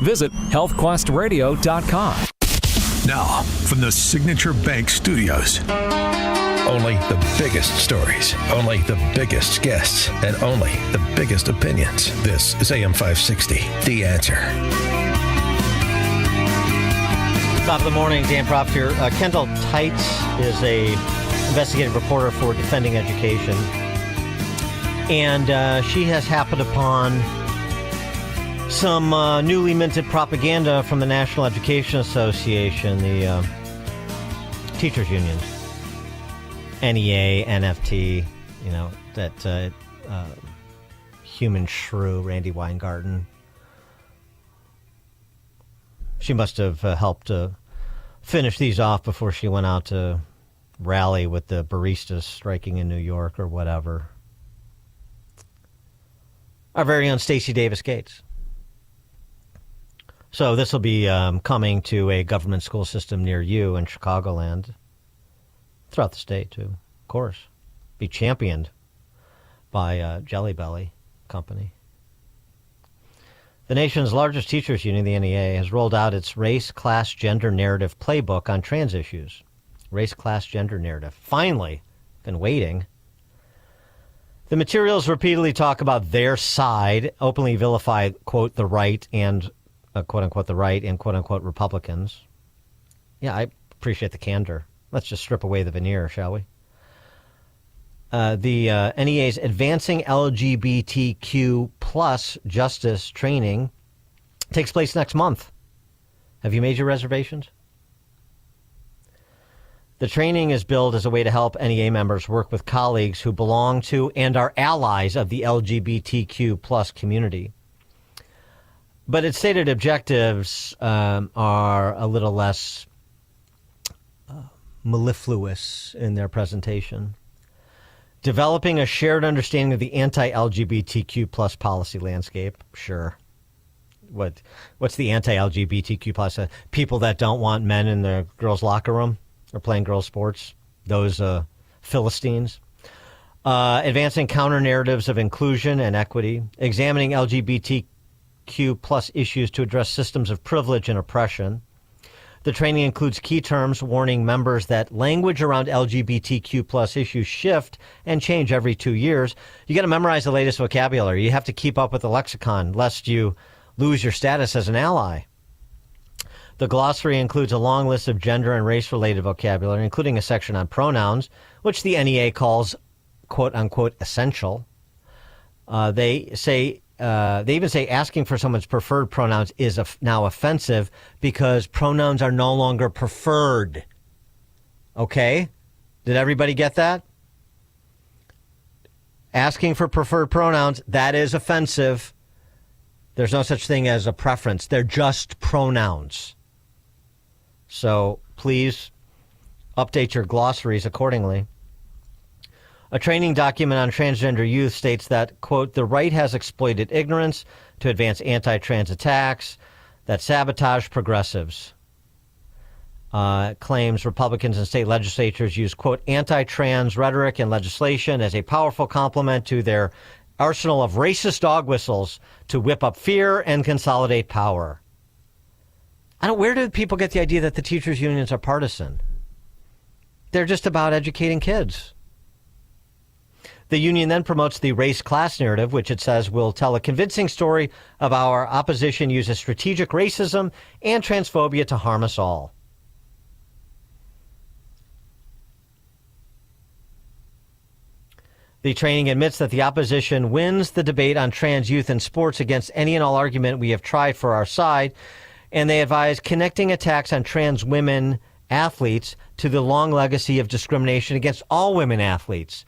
visit healthquestradio.com. Now, from the Signature Bank Studios. Only the biggest stories, only the biggest guests, and only the biggest opinions. This is AM 560, The Answer. Top of the morning, Dan Proft here. Kendall Tights is a investigative reporter for Defending Education. And she has happened upon some newly minted propaganda from the National Education Association, the teachers unions, NEA, NFT, you know, that human shrew, Randy Weingarten. She must have helped finish these off before she went out to rally with the baristas striking in New York or whatever. Our very own Stacey Davis Gates. So this will be coming to a government school system near you in Chicagoland, throughout the state too, of course. Be championed by Jelly Belly Company. The nation's largest teachers union, the NEA, has rolled out its race, class, gender narrative playbook on trans issues. Race, class, gender narrative. Finally, been waiting. The materials repeatedly talk about their side, openly vilify, quote, the right and, quote unquote, the right and, quote unquote, Republicans. Yeah, I appreciate the candor. Let's just strip away the veneer, shall we? The NEA's Advancing LGBTQ plus Justice training takes place next month. Have you made your reservations? The training is billed as a way to help NEA members work with colleagues who belong to and are allies of the LGBTQ plus community. But its stated objectives are a little less mellifluous in their presentation. Developing a shared understanding of the anti-LGBTQ plus policy landscape. Sure. What's the anti-LGBTQ plus? People that don't want men in the girls' locker room or playing girls' sports. Those Philistines. Advancing counter-narratives of inclusion and equity. Examining LGBTQ plus issues to address systems of privilege and oppression. The training includes key terms warning members that language around LGBTQ plus issues shift and change every 2 years. You got to memorize the latest vocabulary. You have to keep up with the lexicon lest you lose your status as an ally. The glossary includes a long list of gender and race-related vocabulary, including a section on pronouns, which the NEA calls, quote unquote, essential. They even say asking for someone's preferred pronouns is now offensive because pronouns are no longer preferred. Okay? Did everybody get that? Asking for preferred pronouns, that is offensive. There's no such thing as a preference. They're just pronouns. So please update your glossaries accordingly. A training document on transgender youth states that, quote, the right has exploited ignorance to advance anti-trans attacks that sabotage progressives. Claims Republicans and state legislatures use, quote, anti-trans rhetoric and legislation as a powerful complement to their arsenal of racist dog whistles to whip up fear and consolidate power. Where do people get the idea that the teachers' unions are partisan? They're just about educating kids. The union then promotes the race-class narrative, which it says will tell a convincing story of our opposition uses strategic racism and transphobia to harm us all. The training admits that the opposition wins the debate on trans youth in sports against any and all argument we have tried for our side, and they advise connecting attacks on trans women athletes to the long legacy of discrimination against all women athletes.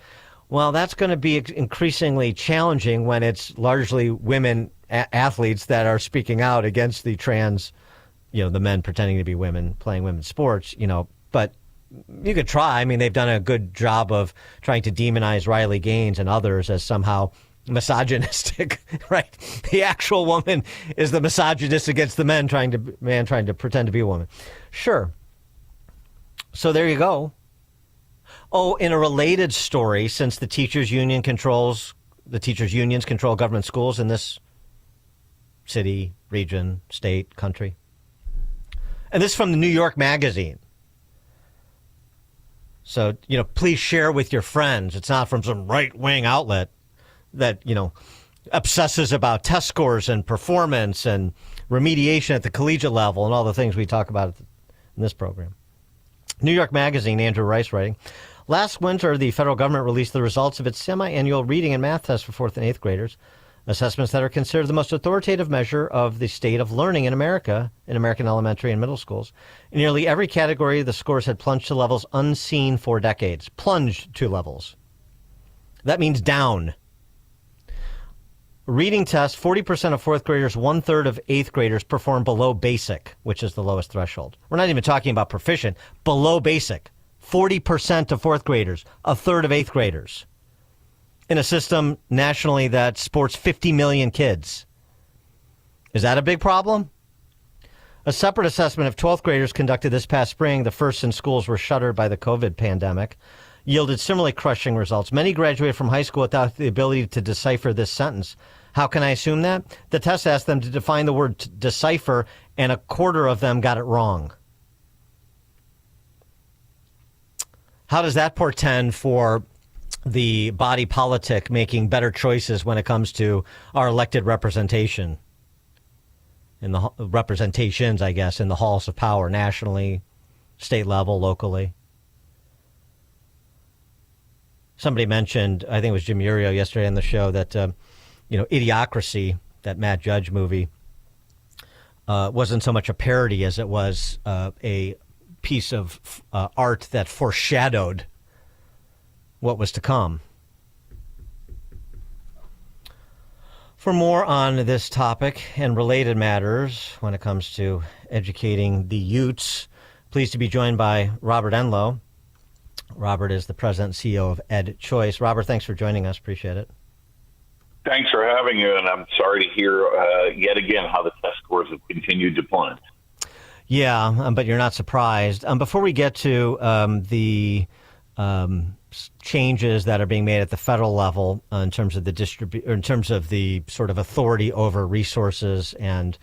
Well, that's going to be increasingly challenging when it's largely women athletes that are speaking out against the trans, the men pretending to be women playing women's sports, but you could try. I mean, they've done a good job of trying to demonize Riley Gaines and others as somehow misogynistic, right? The actual woman is the misogynist against the man trying to pretend to be a woman. Sure. So there you go. Oh, in a related story, since the teachers unions control government schools in this city, region, state, country. And this is from the New York Magazine. So, please share with your friends. It's not from some right-wing outlet that, obsesses about test scores and performance and remediation at the collegiate level and all the things we talk about in this program. New York Magazine, Andrew Rice writing, last winter, the federal government released the results of its semi-annual reading and math test for 4th and 8th graders, assessments that are considered the most authoritative measure of the state of learning in America, in American elementary and middle schools. In nearly every category, the scores had plunged to levels unseen for decades. Plunged to levels. That means down. Reading test, 40% of 4th graders, 1/3 of 8th graders perform below basic, which is the lowest threshold. We're not even talking about proficient. Below basic. 40% of 4th graders, 1/3 of 8th graders. In a system nationally that sports 50 million kids. Is that a big problem? A separate assessment of 12th graders conducted this past spring, the first since schools were shuttered by the COVID pandemic, yielded similarly crushing results. Many graduated from high school without the ability to decipher this sentence. How can I assume that? The test asked them to define the word decipher, and 1/4 of them got it wrong. How does that portend for the body politic making better choices when it comes to our elected representation? In the representations, I guess, in the halls of power, nationally, state level, locally. Somebody mentioned, I think it was Jim Urio yesterday on the show, that, Idiocracy, that Matt Judge movie, wasn't so much a parody as it was a piece of art that foreshadowed what was to come. For more on this topic and related matters when it comes to educating the Utes, pleased to be joined by Robert Enlow. Robert is the president and CEO of EdChoice. Robert, thanks for joining us. Appreciate it. Thanks for having you, and I'm sorry to hear yet again how the test scores have continued to plunge. Yeah, but you're not surprised. Before we get to the changes that are being made at the federal level in terms of in terms of the sort of authority over resources and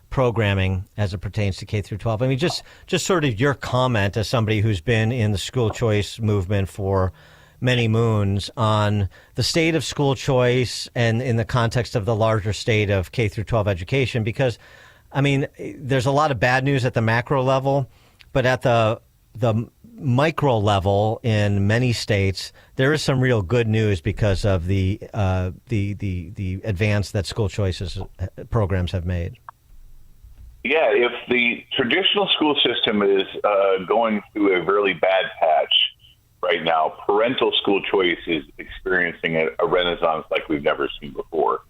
programming as it pertains to K through 12. I mean, just sort of your comment as somebody who's been in the school choice movement for many moons on the state of school choice and in the context of the larger state of K through 12 education, because I mean, there's a lot of bad news at the macro level, but at the micro level in many states, there is some real good news because of the advance that school choices programs have made. Yeah, if the traditional school system is going through a really bad patch right now, parental school choice is experiencing a renaissance like we've never seen before.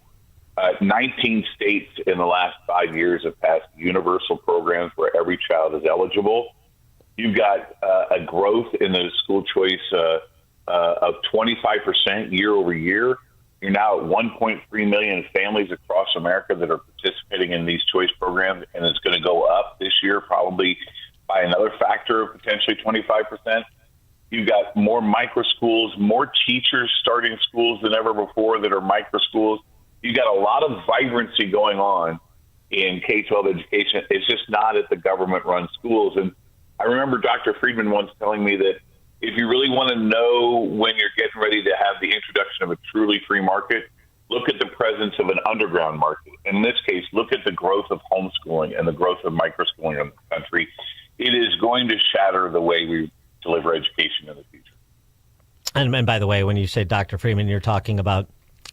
19 states in the last 5 years have passed universal programs where every child is eligible. You've got a growth in the school choice of 25% year over year. You're now at 1.3 million families across America that are participating in these choice programs, and it's going to go up this year probably by another factor of potentially 25%. You've got more micro schools, more teachers starting schools than ever before that are micro schools. You've got a lot of vibrancy going on in K-12 education. It's just not at the government-run schools. And I remember Dr. Friedman once telling me that if you really want to know when you're getting ready to have the introduction of a truly free market, look at the presence of an underground market. In this case, look at the growth of homeschooling and the growth of microschooling in the country. It is going to shatter the way we deliver education in the future. And by the way, when you say Dr. Friedman, you're talking about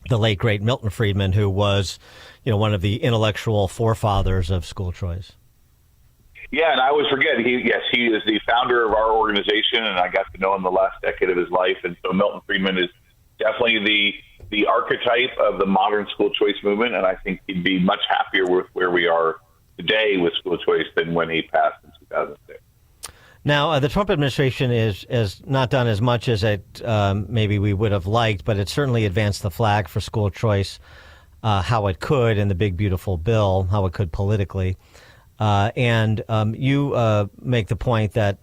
the late, great Milton Friedman, who was, one of the intellectual forefathers of school choice. Yeah, and I always forget, he is the founder of our organization, and I got to know him the last decade of his life. And so Milton Friedman is definitely the archetype of the modern school choice movement, and I think he'd be much happier with where we are today with school choice than when he passed in 2006. Now, the Trump administration is not done as much as it maybe we would have liked, but it certainly advanced the flag for school choice, how it could in the big, beautiful bill, how it could politically. And you make the point that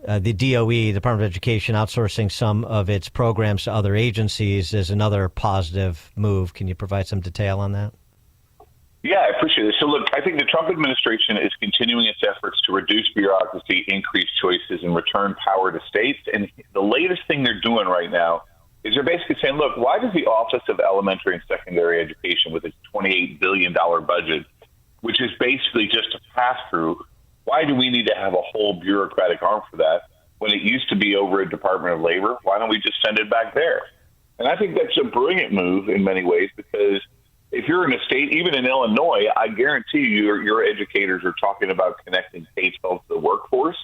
the DOE, Department of Education, outsourcing some of its programs to other agencies is another positive move. Can you provide some detail on that? Yeah, I appreciate it. So, look, I think the Trump administration is continuing its efforts to reduce bureaucracy, increase choices, and return power to states. And the latest thing they're doing right now is they're basically saying, look, why does the Office of Elementary and Secondary Education, with its $28 billion budget, which is basically just a pass-through, why do we need to have a whole bureaucratic arm for that when it used to be over at Department of Labor? Why don't we just send it back there? And I think that's a brilliant move in many ways, because if you're in a state, even in Illinois, I guarantee you your educators are talking about connecting K-12 to the workforce.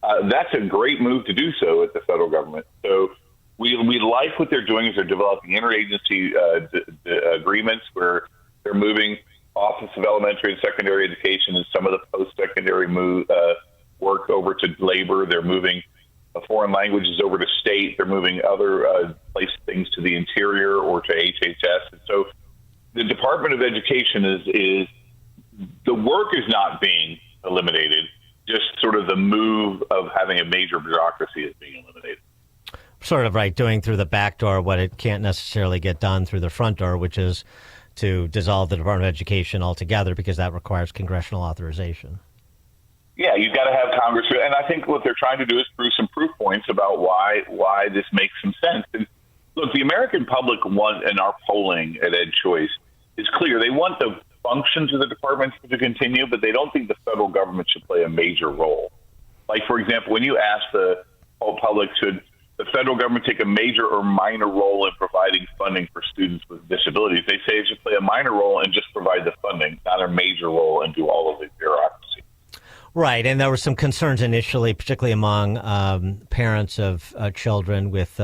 That's a great move to do so at the federal government. So we like what they're doing is they're developing interagency agreements where they're moving Office of Elementary and Secondary Education and some of the post-secondary work over to labor. They're moving foreign languages over to state. They're moving other things to the interior or to HHS. And so the Department of Education is the work is not being eliminated. Just sort of the move of having a major bureaucracy is being eliminated. Sort of right, doing through the back door what it can't necessarily get done through the front door, which is to dissolve the Department of Education altogether, because that requires congressional authorization. Yeah, you've got to have Congress. And I think what they're trying to do is prove some proof points about why this makes some sense. And look, the American public want, in our polling at EdChoice, is clear. They want the functions of the departments to continue, but they don't think the federal government should play a major role. Like, for example, when you ask the whole public, should the federal government take a major or minor role in providing funding for students with disabilities, they say it should play a minor role and just provide the funding, not a major role and do all of the bureaucracy. Right, and there were some concerns initially, particularly among parents of children with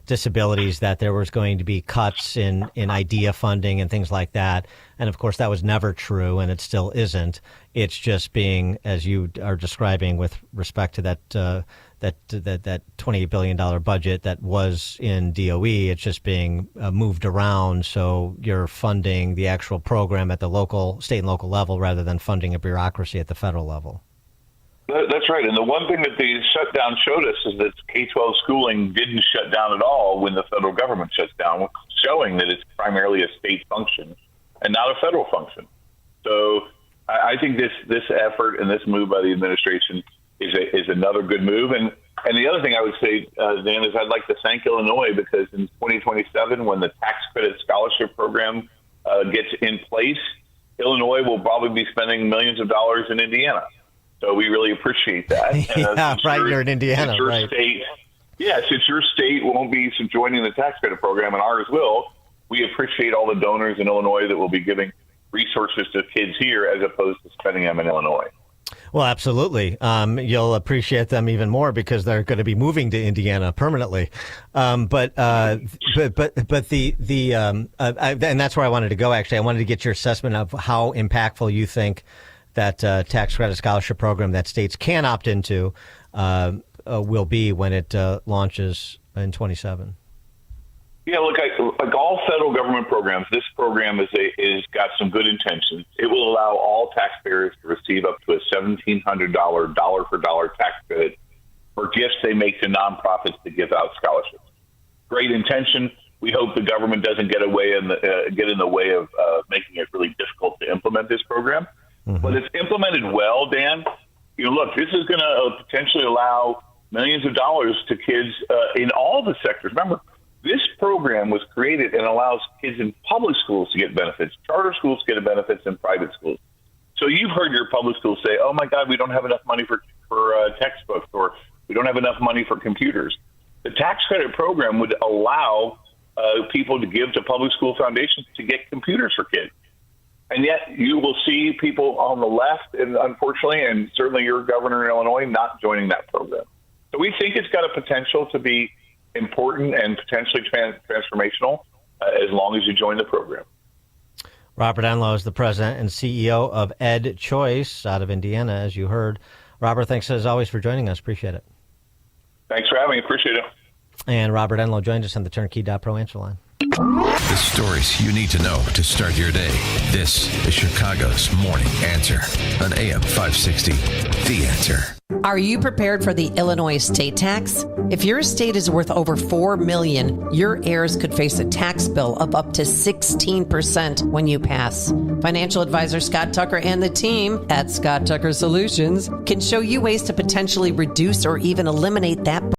disabilities, that there was going to be cuts in IDEA funding and things like that. And of course, that was never true, and it still isn't. It's just being, as you are describing, with respect to that $28 billion budget that was in DOE, it's just being moved around. So you're funding the actual program at the local, state and local level rather than funding a bureaucracy at the federal level. That's right. And the one thing that the shutdown showed us is that K-12 schooling didn't shut down at all when the federal government shuts down, showing that it's primarily a state function and not a federal function. So I think this effort and this move by the administration is another good move. And the other thing I would say, Dan, is I'd like to thank Illinois, because in 2027, when the tax credit scholarship program gets in place, Illinois will probably be spending millions of dollars in Indiana. So we really appreciate that. Yeah, right. You're in Indiana, your right? Since your state won't be joining the tax credit program and ours will, we appreciate all the donors in Illinois that will be giving resources to kids here as opposed to spending them in Illinois. Well, absolutely. You'll appreciate them even more because they're going to be moving to Indiana permanently. And that's where I wanted to go. Actually, I wanted to get your assessment of how impactful you think that tax credit scholarship program that states can opt into will be when it launches in 27. Yeah, look, like all federal government programs, this program is got some good intentions. It will allow all taxpayers to receive up to a $1,700 dollar-for-dollar tax credit for gifts they make to nonprofits to give out scholarships. Great intention. We hope the government doesn't get in the way of making it really difficult to implement this program. Mm-hmm. But it's implemented well, Dan. Look, this is going to potentially allow millions of dollars to kids in all the sectors. Remember, this program was created and allows kids in public schools to get benefits, charter schools get benefits, and private schools. So you've heard your public schools say, oh, my God, we don't have enough money for textbooks, or we don't have enough money for computers. The tax credit program would allow people to give to public school foundations to get computers for kids. And yet you will see people on the left, and unfortunately, and certainly your governor in Illinois, not joining that program. So we think it's got a potential to be important and potentially transformational as long as you join the program. Robert Enlow is the president and CEO of EdChoice out of Indiana, as you heard. Robert, thanks as always for joining us. Appreciate it. Thanks for having me. Appreciate it. And Robert Enlow joined us on the Turnkey.Pro answer line. The stories you need to know to start your day. This is Chicago's Morning Answer on AM 560. The Answer. Are you prepared for the Illinois state tax? If your estate is worth over $4 million, your heirs could face a tax bill of up to 16% when you pass. Financial advisor Scott Tucker and the team at Scott Tucker Solutions can show you ways to potentially reduce or even eliminate that